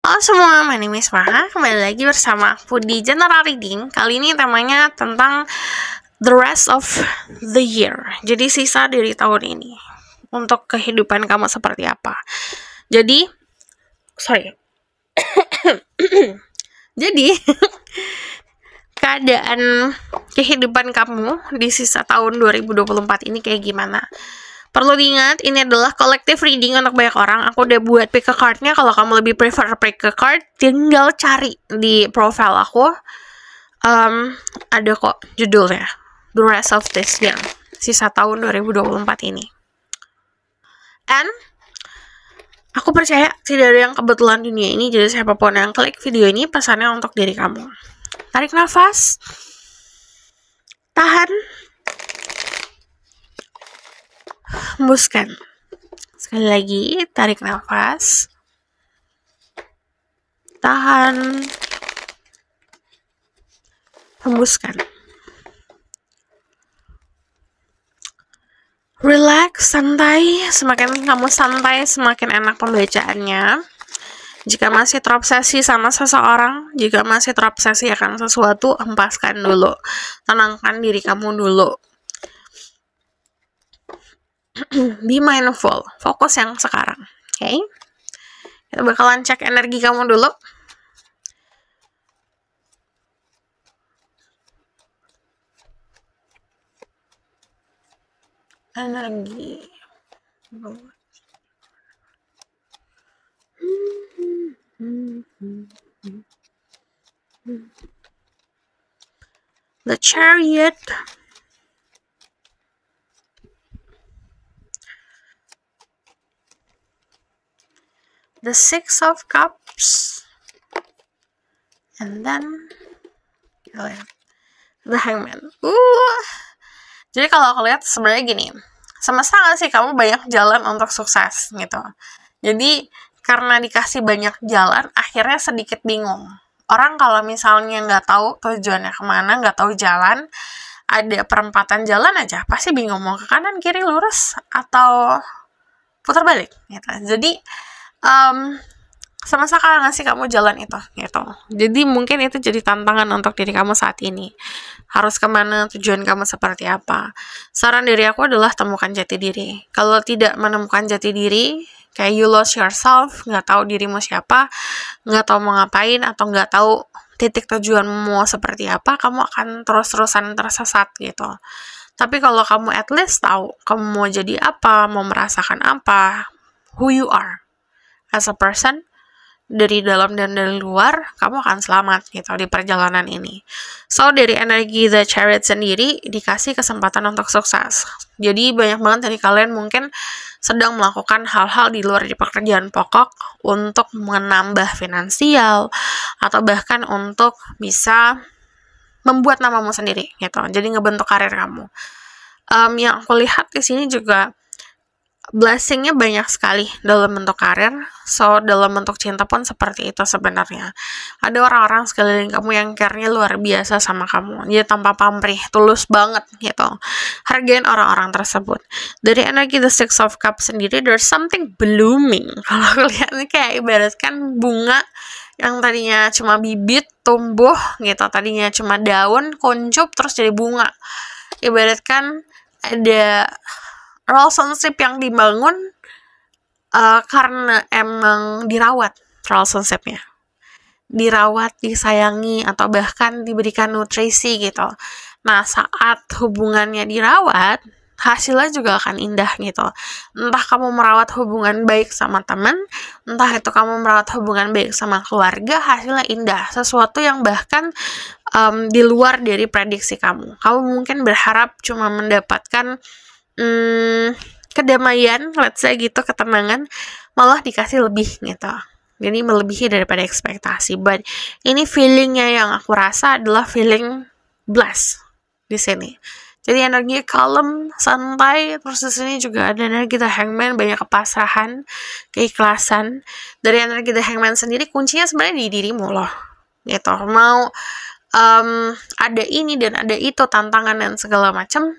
Halo semua, my name is Maha. Kembali lagi bersama aku di General Reading. Kali ini temanya tentang the rest of the year. Jadi sisa dari tahun ini. Untuk kehidupan kamu seperti apa. Jadi keadaan kehidupan kamu di sisa tahun 2024 ini kayak gimana? Perlu diingat, ini adalah collective reading untuk banyak orang. Aku udah buat pick a card-nya. Kalau kamu lebih prefer pick a card, tinggal cari di profile aku. Ada kok judulnya. The rest of this year. Sisa tahun 2024 ini. And aku percaya tidak ada yang kebetulan dunia ini. Jadi siapapun yang klik video ini, pesannya untuk diri kamu. Tarik nafas. Tahan. Hembuskan. Sekali lagi, tarik nafas. Tahan. Hembuskan. Relax, santai. Semakin kamu santai, semakin enak pembacaannya. Jika masih terobsesi sama seseorang, jika masih terobsesi akan sesuatu, hempaskan dulu. Tenangkan diri kamu dulu. Be mindful, fokus yang sekarang, okay? Kita bakalan cek energi kamu dulu. Energi. The Chariot. The Six of Cups, and then the Hangman. Jadi kalau aku lihat sebenarnya gini, semesta ngasih kamu banyak jalan untuk sukses gitu. Jadi karena dikasih banyak jalan, akhirnya sedikit bingung. Orang kalau misalnya nggak tahu tujuannya kemana, nggak tahu jalan, ada perempatan jalan aja, pasti bingung mau ke kanan, kiri, lurus, atau putar balik gitu. Jadi semesta akan ngasih kamu jalan itu gitu. Jadi mungkin itu jadi tantangan untuk diri kamu saat ini. Harus kemana, tujuan kamu seperti apa. Saran dari aku adalah temukan jati diri. Kalau tidak menemukan jati diri, kayak you lost yourself, nggak tahu dirimu siapa, nggak tahu mau ngapain, atau nggak tahu titik tujuanmu seperti apa, kamu akan terus-terusan tersesat gitu. Tapi kalau kamu at least tahu kamu mau jadi apa, mau merasakan apa, who you are as a person, dari dalam dan dari luar, kamu akan selamat gitu di perjalanan ini. So, dari energi The Chariot sendiri dikasih kesempatan untuk sukses. Jadi, banyak banget dari kalian mungkin sedang melakukan hal-hal di luar di pekerjaan pokok untuk menambah finansial, atau bahkan untuk bisa membuat namamu sendiri gitu. Jadi, ngebentuk karir kamu. Yang aku lihat di sini juga blessing-nya banyak sekali dalam bentuk karir. So, dalam bentuk cinta pun seperti itu sebenarnya. Ada orang-orang sekeliling kamu yang care-nya luar biasa sama kamu. Dia tanpa pamrih, tulus banget gitu. Hargain orang-orang tersebut. Dari energi The Six of Cups sendiri, there's something blooming. Kalau aku lihat ini kayak ibaratkan bunga yang tadinya cuma bibit, tumbuh gitu. Tadinya cuma daun, kuncup, terus jadi bunga. Ibaratkan ada relationship yang dibangun karena emang dirawat relationship-nya. Dirawat, disayangi, atau bahkan diberikan nutrisi gitu. Nah, saat hubungannya dirawat, hasilnya juga akan indah gitu. Entah kamu merawat hubungan baik sama teman, entah itu kamu merawat hubungan baik sama keluarga, hasilnya indah. Sesuatu yang bahkan di luar dari prediksi kamu. Kamu mungkin berharap cuma mendapatkan kedamaian, let's say gitu, ketenangan, malah dikasih lebih gitu. Jadi melebihi daripada ekspektasi. But ini feelingnya yang aku rasa adalah feeling blessed di sini. Jadi energi calm, santai, terus di sini juga ada energi The Hangman, banyak kepasrahan, keikhlasan. Dari energi The Hangman sendiri kuncinya sebenarnya di dirimu loh. Gitu. Mau ada ini dan ada itu, tantangan dan segala macam,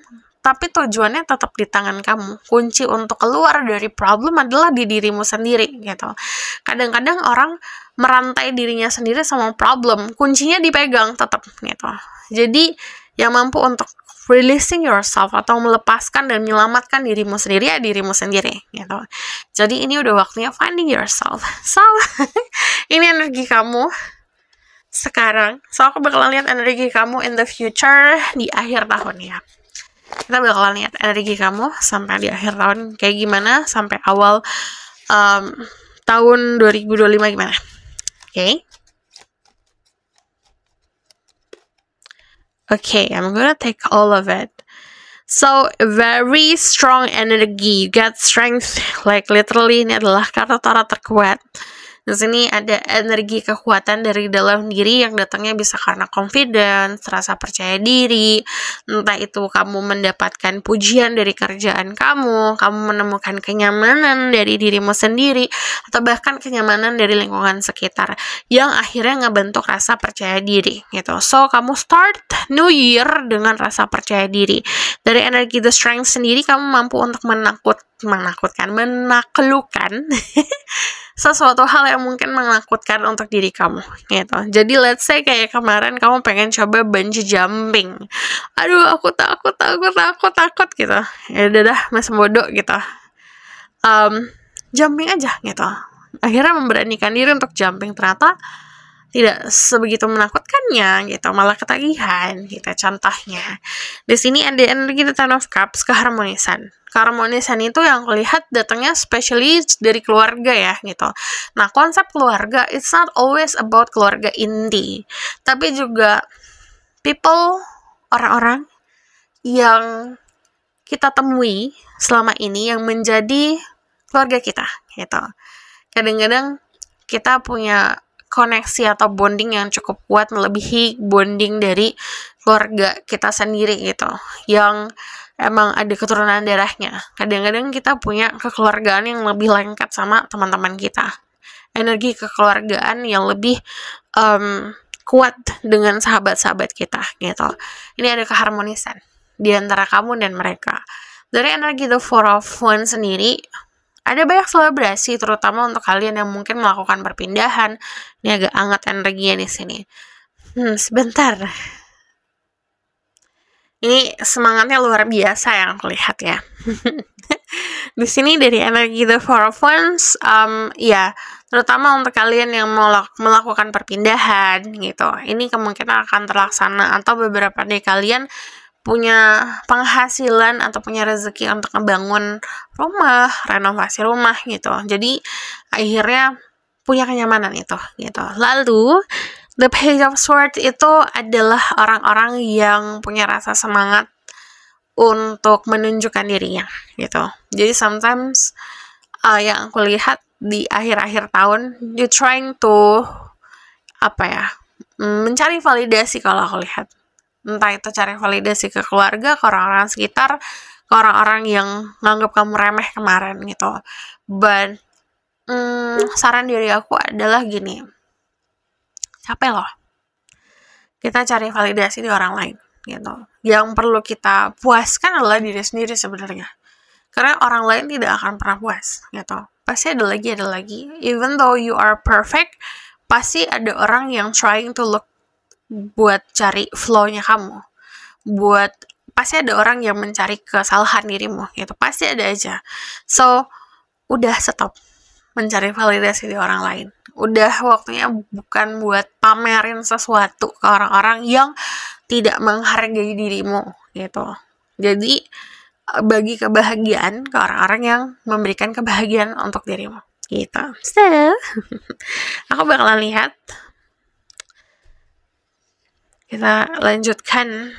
tapi tujuannya tetap di tangan kamu. Kunci untuk keluar dari problem adalah di dirimu sendiri gitu. Kadang-kadang orang merantai dirinya sendiri sama problem, kuncinya dipegang tetap gitu. Jadi yang mampu untuk releasing yourself atau melepaskan dan menyelamatkan dirimu sendiri ya dirimu sendiri gitu. Jadi ini udah waktunya finding yourself. So ini energi kamu sekarang. So aku bakalan lihat energi kamu in the future di akhir tahun ya. Kita bakalan lihat energi kamu sampai di akhir tahun kayak gimana, sampai awal tahun 2025 gimana. Okay. Okay, I'm gonna take all of it. So, very strong energy. You get strength. Like, literally, ini adalah kata-kata terkuat. Di sini ada energi kekuatan dari dalam diri yang datangnya bisa karena confidence, rasa percaya diri, entah itu kamu mendapatkan pujian dari kerjaan kamu menemukan kenyamanan dari dirimu sendiri, atau bahkan kenyamanan dari lingkungan sekitar, yang akhirnya ngebentuk rasa percaya diri, gitu. So, kamu start New Year dengan rasa percaya diri. Dari energi The Strength sendiri, kamu mampu untuk menaklukkan sesuatu hal yang mungkin menakutkan untuk diri kamu gitu. Jadi let's say kayak kemarin kamu pengen coba bungee jumping. Aduh, aku takut gitu. Ya udah dah, masih bodoh gitu. Jumping aja gitu. Akhirnya memberanikan diri untuk jumping, ternyata tidak sebegitu menakutkannya gitu, malah ketagihan gitu. Contohnya di sini ada energi The Ten of Cups, keharmonisan itu yang kulihat datangnya especially dari keluarga ya gitu. Nah, konsep keluarga it's not always about keluarga inti, tapi juga orang-orang yang kita temui selama ini yang menjadi keluarga kita gitu. Kadang-kadang kita punya koneksi atau bonding yang cukup kuat melebihi bonding dari keluarga kita sendiri gitu, yang emang ada keturunan darahnya. Kadang-kadang kita punya kekeluargaan yang lebih lengkap sama teman-teman kita, energi kekeluargaan yang lebih kuat dengan sahabat-sahabat kita gitu. Ini ada keharmonisan di antara kamu dan mereka. Dari energi The Four of Wands sendiri, ada banyak selebrasi, terutama untuk kalian yang mungkin melakukan perpindahan. Ini agak hangat energinya di sini. Sebentar. Ini semangatnya luar biasa yang aku lihat ya. Di sini dari energi The Four of Wands, ya, terutama untuk kalian yang melakukan perpindahan gitu. Ini kemungkinan akan terlaksana, atau beberapa dari kalian punya penghasilan atau punya rezeki untuk ngebangun rumah, renovasi rumah gitu. Jadi akhirnya punya kenyamanan itu gitu. Lalu The Page of Swords itu adalah orang-orang yang punya rasa semangat untuk menunjukkan dirinya gitu. Jadi sometimes yang aku lihat di akhir-akhir tahun, you trying to mencari validasi. Kalau aku lihat, entah itu cari validasi ke keluarga, ke orang-orang sekitar, ke orang-orang yang nganggap kamu remeh kemarin gitu. But saran dari aku adalah gini, capek loh kita cari validasi di orang lain gitu. Yang perlu kita puaskan adalah diri sendiri sebenarnya, karena orang lain tidak akan pernah puas gitu. Pasti ada lagi. Even though you are perfect, pasti ada orang yang trying to look buat cari flow-nya kamu, pasti ada orang yang mencari kesalahan dirimu gitu, pasti ada aja. So udah stop mencari validasi di orang lain. Udah waktunya bukan buat pamerin sesuatu ke orang-orang yang tidak menghargai dirimu gitu. Jadi bagi kebahagiaan ke orang-orang yang memberikan kebahagiaan untuk dirimu gitu. So aku bakalan lihat, kita lanjutkan.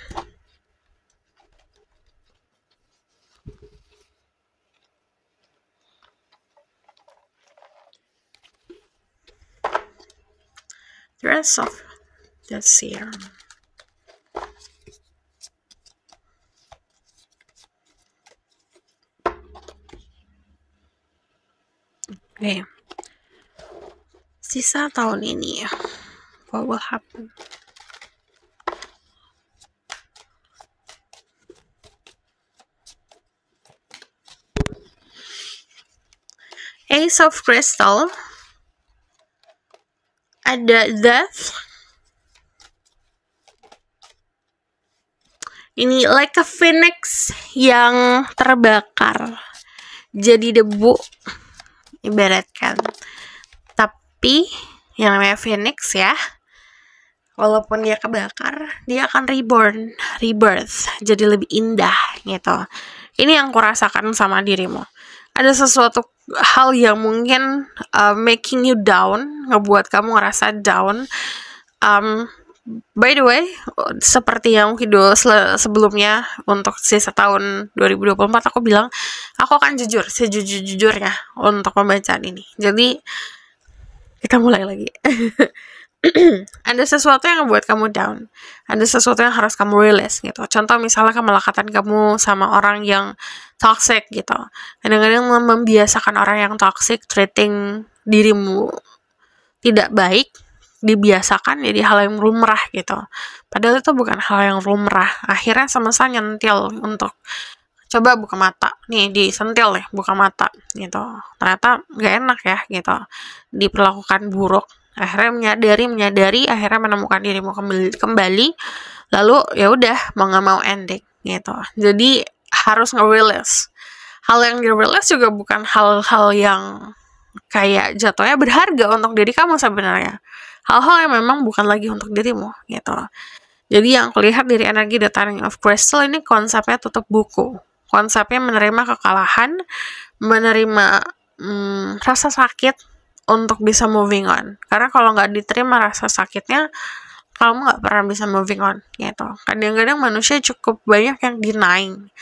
The rest of this year. Okay. Sisa tahun ini, what will happen? Ace of Crystal, ada Death. Ini like a phoenix yang terbakar, jadi debu, ibaratkan. Tapi yang namanya phoenix ya, walaupun dia kebakar, dia akan rebirth, jadi lebih indah gitu. Ini yang kurasakan sama dirimu. Ada sesuatu hal yang mungkin making you down, ngebuat kamu ngerasa down. By the way, seperti yang video sebelumnya untuk sisa tahun 2024, aku bilang aku akan jujur, sejujur-jujurnya untuk pembacaan ini. Jadi kita mulai lagi. Ada sesuatu yang membuat kamu down, ada sesuatu yang harus kamu release gitu. Contoh misalnya kemelekatan kamu sama orang yang toxic gitu. Kadang-kadang membiasakan orang yang toxic, treating dirimu tidak baik, dibiasakan jadi hal yang lumrah gitu. Padahal itu bukan hal yang lumrah. Akhirnya semesta nyentil untuk coba buka mata. Nih, disentil nih, buka mata gitu. Ternyata gak enak ya gitu. Diperlakukan buruk. Akhirnya menyadari, akhirnya menemukan dirimu kembali. Lalu ya udah mau gak mau ending gitu. Jadi harus nge-release. Hal yang di-release juga bukan hal-hal yang kayak jatuhnya berharga untuk diri kamu sebenarnya. Hal-hal yang memang bukan lagi untuk dirimu gitu. Jadi yang kulihat dari energi The Turning of Crystal ini konsepnya tutup buku. Konsepnya menerima kekalahan, menerima rasa sakit untuk bisa moving on. Karena kalau nggak diterima rasa sakitnya, kamu nggak pernah bisa moving on gitu. Kadang-kadang manusia cukup banyak yang denying.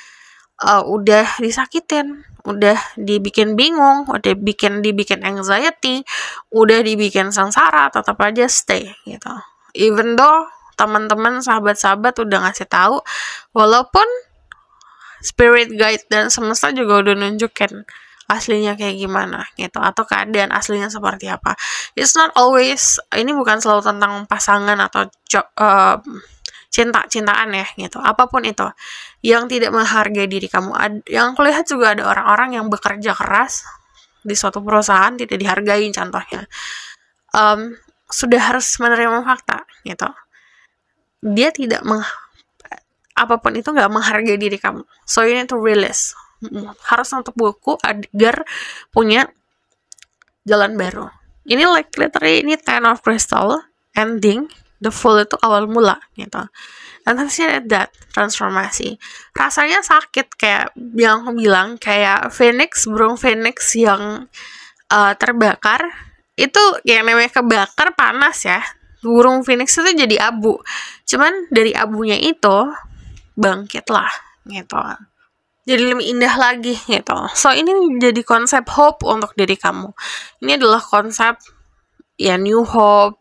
Udah disakitin, udah dibikin bingung, udah dibikin anxiety, udah dibikin sengsara, tetap aja stay gitu. Even though teman-teman, sahabat-sahabat udah ngasih tahu, walaupun spirit guide dan semesta juga udah nunjukin aslinya kayak gimana gitu, atau keadaan aslinya seperti apa. It's not always, ini bukan selalu tentang pasangan atau cinta-cintaan ya gitu, apapun itu yang tidak menghargai diri kamu. Yang kulihat juga ada orang-orang yang bekerja keras di suatu perusahaan tidak dihargai, contohnya sudah harus menerima fakta gitu, dia tidak apapun itu nggak menghargai diri kamu. So you need to release. Harus untuk buku agar punya jalan baru. Ini like literally ini Ten of Crystal ending. The Fool itu awal mula gitu. Dan terusnya ada transformasi. Rasanya sakit, kayak yang aku bilang, kayak burung phoenix yang terbakar. Itu yang namanya kebakar panas ya. Burung phoenix itu jadi abu. Cuman dari abunya itu bangkit lah gitu. Jadi lebih indah lagi gitu. So ini jadi konsep hope untuk diri kamu. Ini adalah konsep ya new hope,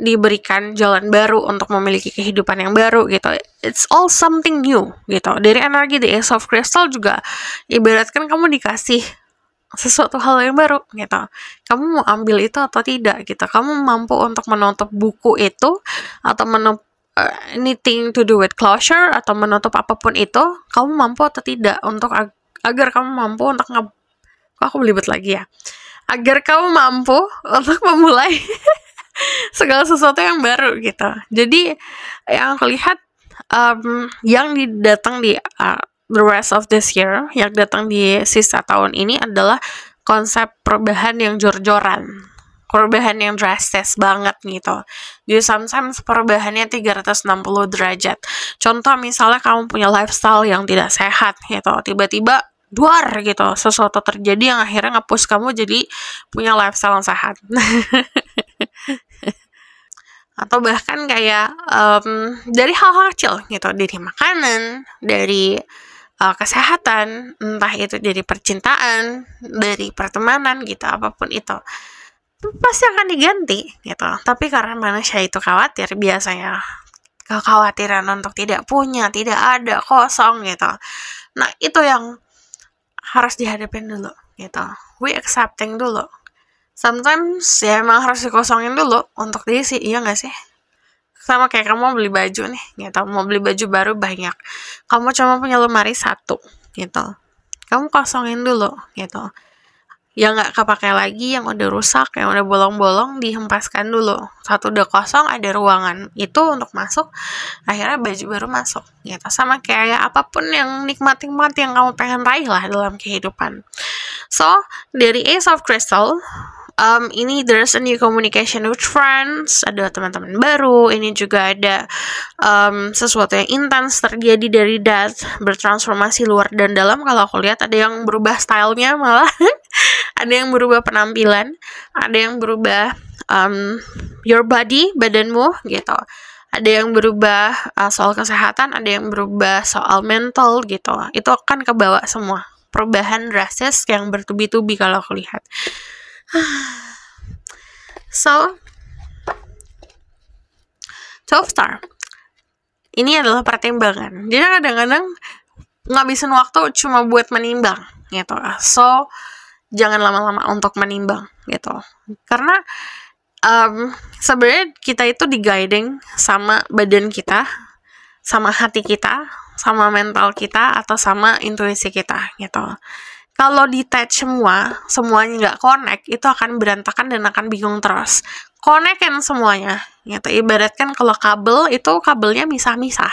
diberikan jalan baru untuk memiliki kehidupan yang baru gitu. It's all something new gitu. Dari energi The Ace of Crystal juga ibaratkan kamu dikasih sesuatu hal yang baru gitu. Kamu mau ambil itu atau tidak gitu. Kamu mampu untuk menutup buku itu atau menutup anything to do with closure atau menutup apapun itu, kamu mampu atau tidak untuk agar kamu mampu untuk kok aku belibet lagi ya. Agar kamu mampu untuk memulai segala sesuatu yang baru gitu. Jadi yang aku lihat yang datang di the rest of this year, yang datang di sisa tahun ini adalah konsep perubahan yang jor-joran, perubahan yang drastis banget gitu. Jadi sometimes perubahannya 360 derajat. Contoh misalnya kamu punya lifestyle yang tidak sehat gitu, tiba-tiba duar gitu, sesuatu terjadi yang akhirnya nge-push kamu jadi punya lifestyle yang sehat. Atau bahkan kayak dari hal-hal kecil gitu, dari makanan, dari kesehatan, entah itu dari percintaan, dari pertemanan gitu, apapun itu pasti akan diganti gitu. Tapi karena manusia itu khawatir, biasanya kekhawatiran untuk tidak punya, tidak ada, kosong gitu. Nah itu yang harus dihadapin dulu gitu. We accepting dulu. Sometimes ya emang harus dikosongin dulu untuk diisi, iya gak sih? Sama kayak kamu mau beli baju nih gitu, mau beli baju baru banyak, kamu cuma punya lemari 1 gitu, kamu kosongin dulu gitu. yang nggak kepakai lagi, yang udah rusak, yang udah bolong-bolong dihempaskan dulu. Satu udah kosong, ada ruangan itu untuk masuk, akhirnya baju baru masuk gitu. Sama kayak apapun yang nikmat-nikmat yang kamu pengen raih lah dalam kehidupan. So dari Ace of Crystal, ini there's a new communication with friends, ada teman-teman baru, ini juga ada sesuatu yang intens terjadi dari death, bertransformasi luar dan dalam. Kalau aku lihat ada yang berubah stylenya malah ada yang berubah penampilan, ada yang berubah your body, badanmu gitu, ada yang berubah soal kesehatan, ada yang berubah soal mental gitu. Itu akan kebawa semua perubahan drastis yang bertubi-tubi kalau aku lihat. So 12 star ini adalah pertimbangan. Jadi kadang-kadang ngabisin waktu cuma buat menimbang gitu. So jangan lama-lama untuk menimbang gitu. Karena sebenarnya kita itu di-guiding sama badan kita, sama hati kita, sama mental kita, atau sama intuisi kita gitu. Kalau detach semuanya nggak connect, itu akan berantakan dan akan bingung terus. Connectin semuanya gitu. Ibaratkan kalau kabel itu kabelnya misah-misah,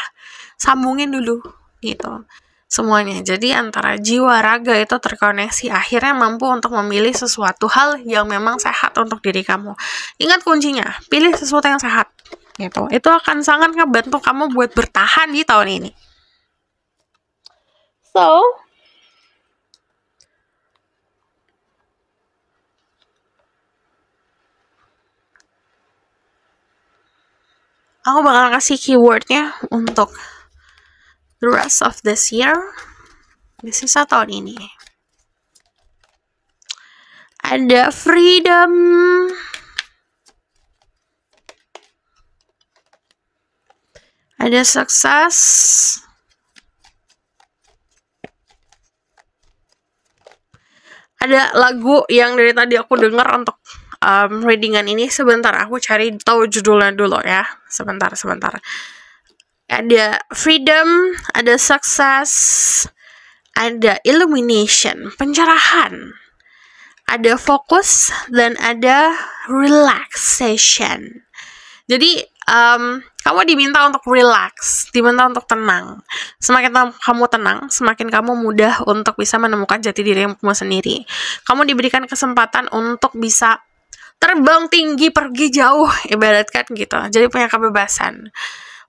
sambungin dulu gitu semuanya. Jadi antara jiwa raga itu terkoneksi, akhirnya mampu untuk memilih sesuatu hal yang memang sehat untuk diri kamu. Ingat kuncinya, pilih sesuatu yang sehat gitu. Itu akan sangat ngebantu kamu buat bertahan di tahun ini. So aku bakal kasih keywordnya untuk the rest of this year, di sisa tahun ini. Ada freedom, ada sukses, ada lagu yang dari tadi aku dengar untuk readingan ini. Sebentar, aku cari tahu judulnya dulu ya. Sebentar. Ada freedom, ada sukses, ada illumination, pencerahan, ada fokus, dan ada relaxation. Jadi kamu diminta untuk relax, diminta untuk tenang. Semakin kamu tenang, semakin kamu mudah untuk bisa menemukan jati dirimu sendiri. Kamu diberikan kesempatan untuk bisa terbang tinggi, pergi jauh, ibaratkan gitu. Jadi punya kebebasan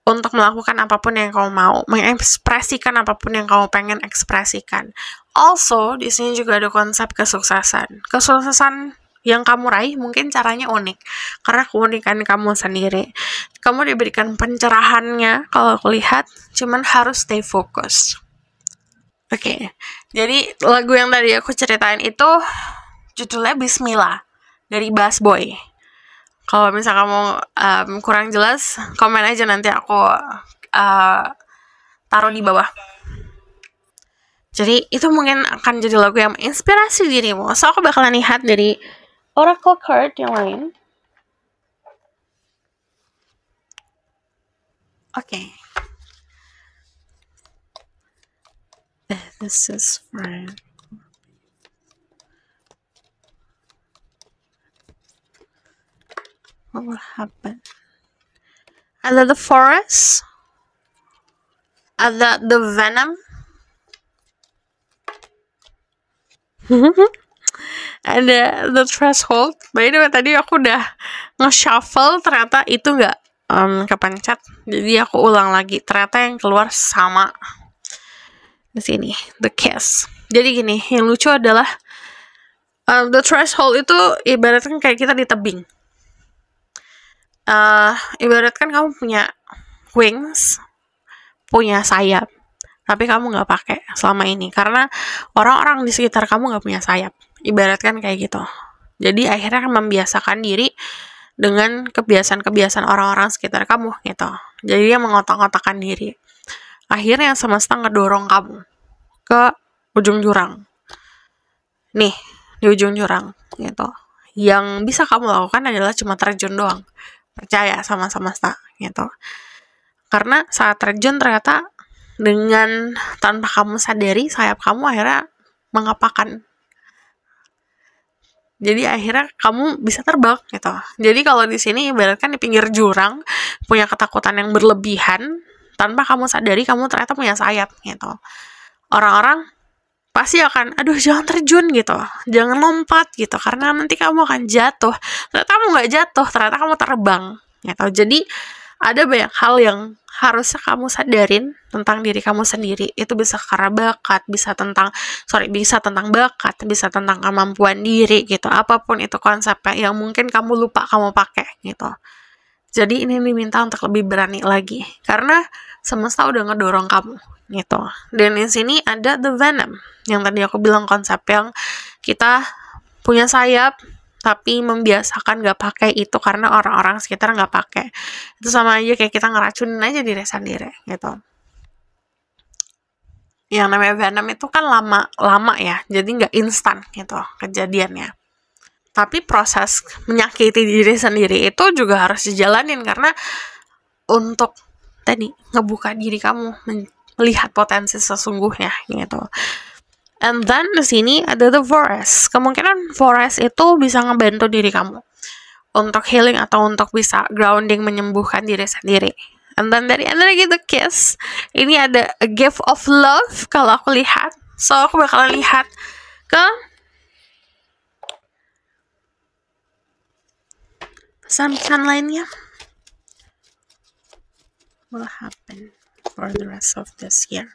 untuk melakukan apapun yang kamu mau, mengekspresikan apapun yang kamu pengen ekspresikan. Also, di sini juga ada konsep kesuksesan. Kesuksesan yang kamu raih mungkin caranya unik, karena keunikan kamu sendiri. Kamu diberikan pencerahannya, kalau aku lihat, cuman harus stay fokus. Oke, jadi lagu yang tadi aku ceritain itu judulnya Bismillah, dari Bass Boy. Kalau misalnya kamu kurang jelas, komen aja, nanti aku taruh di bawah. Jadi itu mungkin akan jadi lagu yang menginspirasi dirimu. So aku bakalan lihat dari Oracle card yang lain. Oke. This is right. What will happen? Ada the forest, ada the venom, ada the threshold. By the way, tadi aku udah nge-shuffle, ternyata itu nggak kepencet, jadi aku ulang lagi. Ternyata yang keluar sama. Di sini the kiss. Jadi gini, yang lucu adalah the threshold itu ibaratkan kayak kita di tebing. Ibaratkan kamu punya wings, punya sayap, tapi kamu nggak pakai selama ini karena orang-orang di sekitar kamu nggak punya sayap. Ibaratkan kayak gitu. Jadi akhirnya membiasakan diri dengan kebiasaan-kebiasaan orang-orang sekitar kamu gitu. Jadi dia mengotak-otakkan diri. Akhirnya semesta ngedorong kamu ke ujung jurang. Nih, di ujung jurang gitu. Yang bisa kamu lakukan adalah cuma terjun doang. Percaya sama semesta gitu. Karena saat terjun ternyata dengan tanpa kamu sadari, sayap kamu akhirnya mengepakkan Jadi akhirnya kamu bisa terbang gitu. Jadi kalau di sini ibaratkan di pinggir jurang, punya ketakutan yang berlebihan, tanpa kamu sadari kamu ternyata punya sayap gitu. Orang-orang pasti akan, aduh jangan terjun gitu, jangan lompat gitu, karena nanti kamu akan jatuh. Ternyata kamu nggak jatuh, ternyata kamu terbang gitu. Jadi ada banyak hal yang harusnya kamu sadarin tentang diri kamu sendiri. Itu bisa karena bakat, bisa tentang bakat, bisa tentang kemampuan diri gitu. Apapun itu konsepnya yang mungkin kamu lupa kamu pakai gitu. Jadi ini diminta untuk lebih berani lagi karena semesta udah ngedorong kamu gitu. Dan di sini ada the venom yang tadi aku bilang, konsep yang kita punya sayap tapi membiasakan gak pakai itu karena orang-orang sekitar gak pakai. Itu sama aja kayak kita ngeracunin aja diri sendiri gitu. Yang namanya venom itu kan lama ya, jadi gak instan gitu kejadiannya. Tapi proses menyakiti diri sendiri itu juga harus dijalanin karena untuk tadi ngebuka diri kamu melihat potensi sesungguhnya gitu. And then di sini ada the forest. Kemungkinan forest itu bisa ngebantu diri kamu untuk healing atau untuk bisa grounding, menyembuhkan diri sendiri. And then dari ada lagi the kiss. Ini ada a gift of love kalau aku lihat. So aku bakalan lihat ke pesan-pesan lainnya. Will happen for the rest of this year.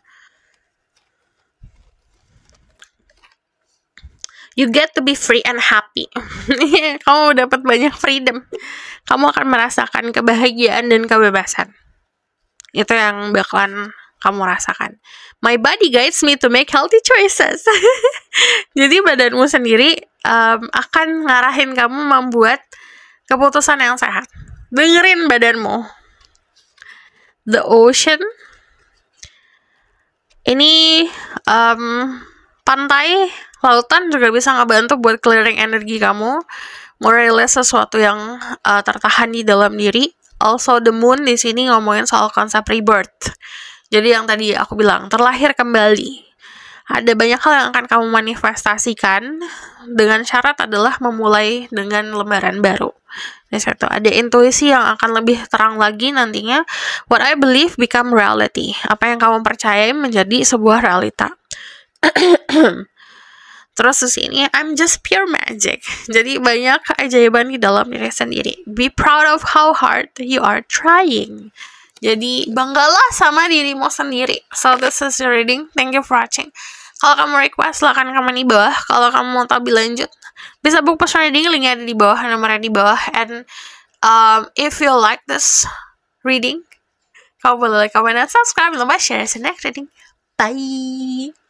You get to be free and happy. Kamu dapat banyak freedom. Kamu akan merasakan kebahagiaan dan kebebasan. Itu yang bakalan kamu rasakan. My body guides me to make healthy choices. Jadi badanmu sendiri akan ngarahin kamu membuat keputusan yang sehat. Dengerin badanmu. The ocean. Ini pantai, lautan juga bisa ngebantu buat clearing energi kamu, merilis sesuatu yang tertahan di dalam diri. Also the moon di sini ngomongin soal konsep rebirth. Jadi yang tadi aku bilang, terlahir kembali. Ada banyak hal yang akan kamu manifestasikan dengan syarat adalah memulai dengan lembaran baru. Di situ ada intuisi yang akan lebih terang lagi nantinya. What I believe become reality. Apa yang kamu percayai menjadi sebuah realita. Terus di sini I'm just pure magic. Jadi banyak keajaiban di dalam diri sendiri. Be proud of how hard you are trying. Jadi banggalah sama dirimu sendiri. So this is your reading. Thank you for watching. Kalau kamu request silahkan komen di bawah. Kalau kamu mau tahu lebih lanjut bisa book personal reading, linknya ada di bawah, nomornya di bawah. And if you like this reading, kamu boleh like, comment, dan subscribe. Lupa share the next reading. Bye.